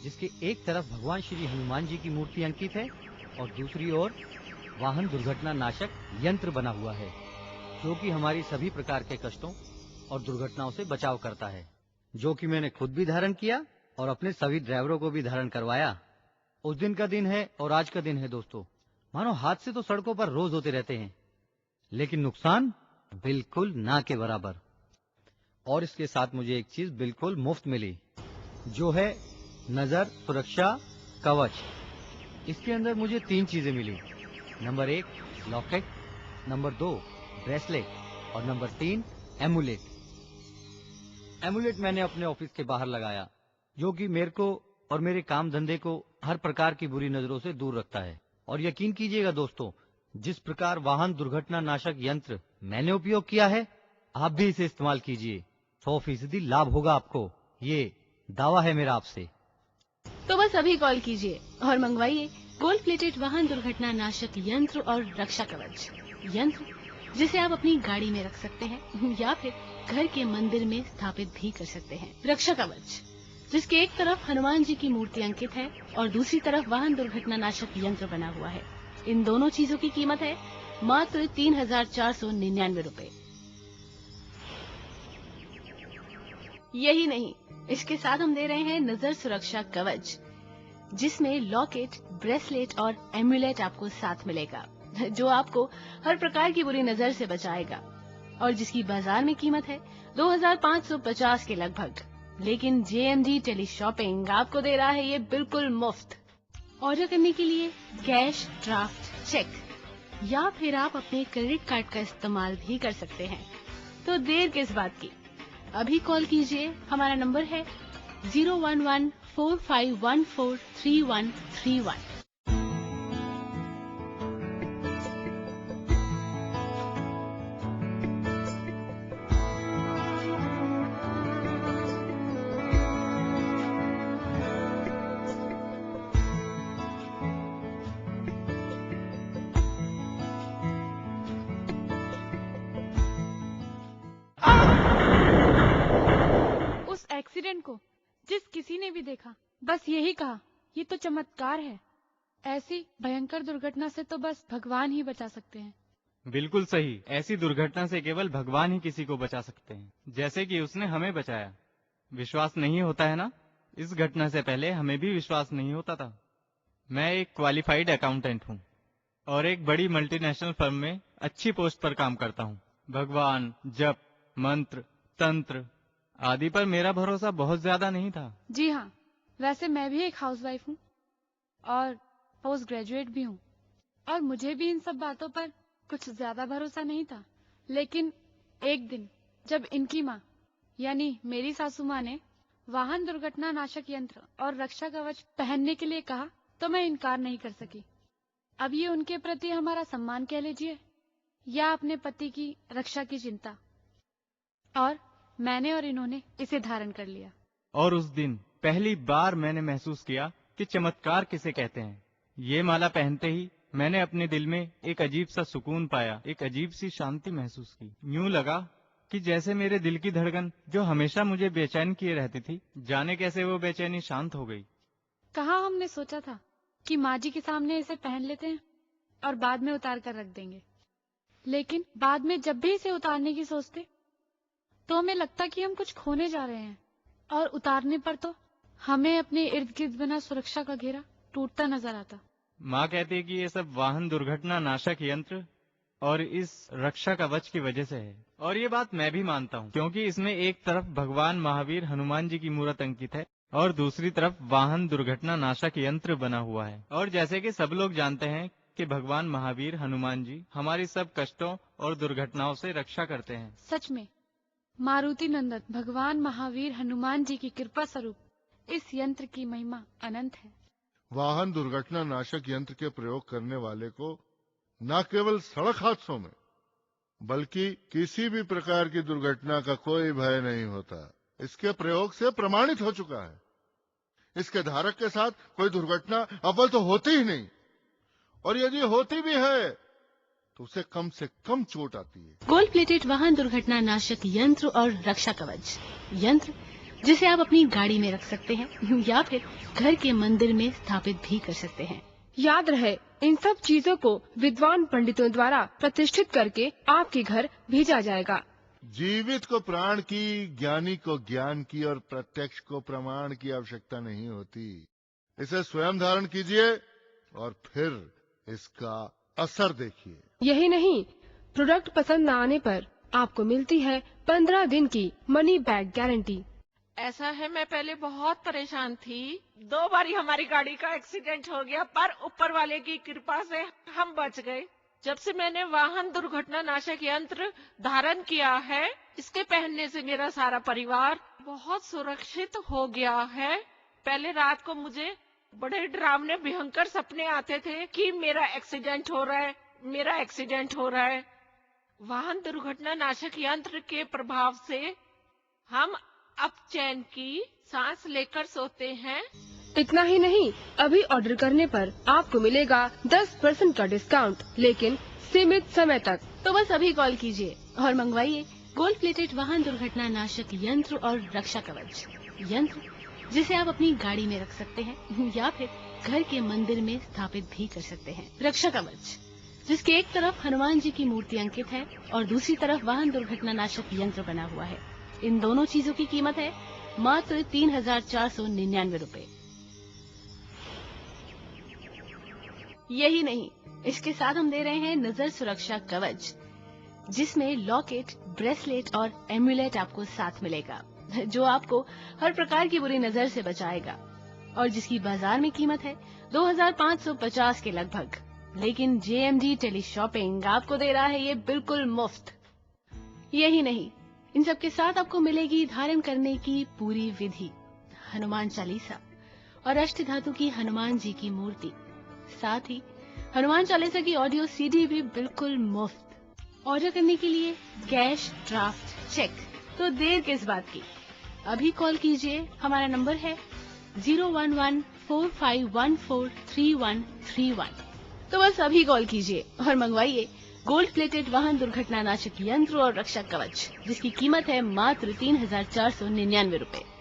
जिसके एक तरफ भगवान श्री हनुमान जी की मूर्ति अंकित है और दूसरी ओर वाहन दुर्घटना नाशक यंत्र बना हुआ है, जो कि हमारी सभी प्रकार के कष्टों और दुर्घटनाओं से बचाव करता है, जो कि मैंने खुद भी धारण किया और अपने सभी ड्राइवरों को भी धारण करवाया। उस दिन का दिन है और आज का दिन है दोस्तों। मानो हादसे तो सड़कों पर रोज होते रहते हैं, लेकिन नुकसान बिल्कुल ना के बराबर। और इसके साथ मुझे एक चीज बिल्कुल मुफ्त मिली, जो है नजर सुरक्षा कवच। इसके अंदर मुझे 3 चीजें मिली। नंबर 1 लॉकेट, नंबर 2 ब्रेसलेट और नंबर 3 एमुलेट। एमुलेट मैंने अपने ऑफिस के बाहर लगाया, जो कि मेरे को और मेरे काम धंधे को हर प्रकार की बुरी नजरों से दूर रखता है। और यकीन कीजिएगा दोस्तों, जिस प्रकार वाहन दुर्घटना नाशक यंत्र मैंने उपयोग किया है, आप भी इसे इस्तेमाल कीजिए। 100% लाभ होगा आपको, ये दावा है मेरा आपसे। तो बस अभी कॉल कीजिए और मंगवाइए गोल्ड प्लेटेड वाहन दुर्घटना नाशक यंत्र और रक्षा कवच। यंत्र जिसे आप अपनी गाड़ी में रख सकते हैं या फिर घर के मंदिर में स्थापित भी कर सकते हैं। रक्षा कवच जिसके एक तरफ हनुमान जी की मूर्ति अंकित है और दूसरी तरफ वाहन दुर्घटना नाशक यंत्र बना हुआ है। इन दोनों चीजों की कीमत है मात्र 3,499 रुपए। यही नहीं, इसके साथ हम दे रहे हैं नजर सुरक्षा कवच, जिसमें लॉकेट, ब्रेसलेट और एम्यूलेट आपको साथ मिलेगा, जो आपको हर प्रकार की बुरी नजर से बचाएगा और जिसकी बाजार में कीमत है 2,550 के लगभग। लेकिन JMD टेली शॉपिंग आपको दे रहा है ये बिल्कुल मुफ्त। ऑर्डर करने के लिए कैश, ड्राफ्ट, चेक या फिर आप अपने क्रेडिट कार्ड का इस्तेमाल भी कर सकते हैं। तो देर किस बात की, अभी कॉल कीजिए। हमारा नंबर है 01145143131। एक्सीडेंट को जिस किसी ने भी देखा बस यही कहा, ये तो चमत्कार है। ऐसी भयंकर दुर्घटना से तो बस भगवान ही बचा सकते हैं। बिल्कुल सही, ऐसी दुर्घटना से केवल भगवान ही किसी को बचा सकते हैं, जैसे कि उसने हमें बचाया। विश्वास नहीं होता है ना? इस घटना से पहले हमें भी विश्वास नहीं होता था। मैं एक क्वालिफाइड अकाउंटेंट हूँ और एक बड़ी मल्टीनेशनल फर्म में अच्छी पोस्ट पर काम करता हूँ। भगवान, जप, मंत्र, तंत्र आदि पर मेरा भरोसा बहुत ज्यादा नहीं था। जी हाँ, वैसे मैं भी एक हाउसवाइफ हूँ और पोस्ट ग्रेजुएट भी हूँ, और मुझे भी इन सब बातों पर कुछ ज्यादा भरोसा नहीं था। लेकिन एक दिन जब इनकी माँ यानी मेरी सासू माँ ने वाहन दुर्घटना नाशक यंत्र और रक्षा कवच पहनने के लिए कहा, तो मैं इनकार नहीं कर सकी। अब ये उनके प्रति हमारा सम्मान कह लीजिए या अपने पति की रक्षा की चिंता, और मैंने और इन्होंने इसे धारण कर लिया। और उस दिन पहली बार मैंने महसूस किया कि चमत्कार किसे कहते हैं। ये माला पहनते ही मैंने अपने दिल में एक अजीब सा सुकून पाया, एक अजीब सी शांति महसूस की। यूं लगा कि जैसे मेरे दिल की धड़कन जो हमेशा मुझे बेचैन किए रहती थी, जाने कैसे वो बेचैनी शांत हो गई। कहाँ हमने सोचा था कि माँ जी के सामने इसे पहन लेते हैं और बाद में उतार कर रख देंगे, लेकिन बाद में जब भी इसे उतारने की सोचते तो हमें लगता कि हम कुछ खोने जा रहे हैं, और उतारने पर तो हमें अपने इर्द गिर्द बना सुरक्षा का घेरा टूटता नजर आता। माँ कहती है कि ये सब वाहन दुर्घटना नाशक यंत्र और इस रक्षा कवच की वजह से है, और ये बात मैं भी मानता हूँ, क्योंकि इसमें एक तरफ भगवान महावीर हनुमान जी की मूर्त अंकित है और दूसरी तरफ वाहन दुर्घटना नाशक यंत्र बना हुआ है। और जैसे कि सब लोग जानते हैं कि भगवान महावीर हनुमान जी हमारी सब कष्टों और दुर्घटनाओं से रक्षा करते हैं। सच में मारुति नंदन भगवान महावीर हनुमान जी की कृपा स्वरूप इस यंत्र की महिमा अनंत है। वाहन दुर्घटना नाशक यंत्र के प्रयोग करने वाले को न केवल सड़क हादसों में बल्कि किसी भी प्रकार की दुर्घटना का कोई भय नहीं होता। इसके प्रयोग से प्रमाणित हो चुका है। इसके धारक के साथ कोई दुर्घटना अव्वल तो होती ही नहीं, और यदि होती भी है तो उसे कम से कम चोट आती है। गोल्ड प्लेटेड वाहन दुर्घटना नाशक यंत्र और रक्षा कवच। यंत्र जिसे आप अपनी गाड़ी में रख सकते हैं या फिर घर के मंदिर में स्थापित भी कर सकते हैं। याद रहे, इन सब चीजों को विद्वान पंडितों द्वारा प्रतिष्ठित करके आपके घर भेजा जाएगा। जीवित को प्राण की, ज्ञानी को ज्ञान की और प्रत्यक्ष को प्रमाण की आवश्यकता नहीं होती। इसे स्वयं धारण कीजिए और फिर इसका असर देखिए। यही नहीं, प्रोडक्ट पसंद न आने पर आपको मिलती है 15 दिन की मनी बैक गारंटी। ऐसा है, मैं पहले बहुत परेशान थी। 2 बारी हमारी गाड़ी का एक्सीडेंट हो गया, पर ऊपर वाले की कृपा से हम बच गए। जब से मैंने वाहन दुर्घटना नाशक यंत्र धारण किया है, इसके पहनने से मेरा सारा परिवार बहुत सुरक्षित हो गया है। पहले रात को मुझे बड़े डरावने भयंकर सपने आते थे कि मेरा एक्सीडेंट हो रहा है, मेरा एक्सीडेंट हो रहा है। वाहन दुर्घटना नाशक यंत्र के प्रभाव से हम अब चैन की सांस लेकर सोते हैं। इतना ही नहीं, अभी ऑर्डर करने पर आपको मिलेगा 10% का डिस्काउंट, लेकिन सीमित समय तक। तो बस अभी कॉल कीजिए और मंगवाइए गोल्ड प्लेटेड वाहन दुर्घटना नाशक यंत्र और रक्षा कवच। यंत्र जिसे आप अपनी गाड़ी में रख सकते हैं या फिर घर के मंदिर में स्थापित भी कर सकते हैं। रक्षा कवच जिसके एक तरफ हनुमान जी की मूर्ति अंकित है और दूसरी तरफ वाहन दुर्घटना नाशक यंत्र बना हुआ है। इन दोनों चीजों की कीमत है मात्र 3,499 रूपए। यही नहीं, इसके साथ हम दे रहे हैं नजर सुरक्षा कवच, जिसमें लॉकेट, ब्रेसलेट और एम्यूलेट आपको साथ मिलेगा, जो आपको हर प्रकार की बुरी नजर से बचाएगा और जिसकी बाजार में कीमत है 2,550 के लगभग। लेकिन JMG टेली शॉपिंग आपको दे रहा है ये बिल्कुल मुफ्त। यही नहीं, इन सब के साथ आपको मिलेगी धारण करने की पूरी विधि, हनुमान चालीसा और अष्ट धातु की हनुमान जी की मूर्ति, साथ ही हनुमान चालीसा की ऑडियो CD भी बिल्कुल मुफ्त। ऑर्डर करने के लिए कैश, ड्राफ्ट, चेक, तो देर किस बात की, अभी कॉल कीजिए। हमारा नंबर है 01145143131। तो बस अभी कॉल कीजिए और मंगवाइए गोल्ड प्लेटेड वाहन दुर्घटना नाशक यंत्र और रक्षा कवच, जिसकी कीमत है मात्र 3,499 रूपए।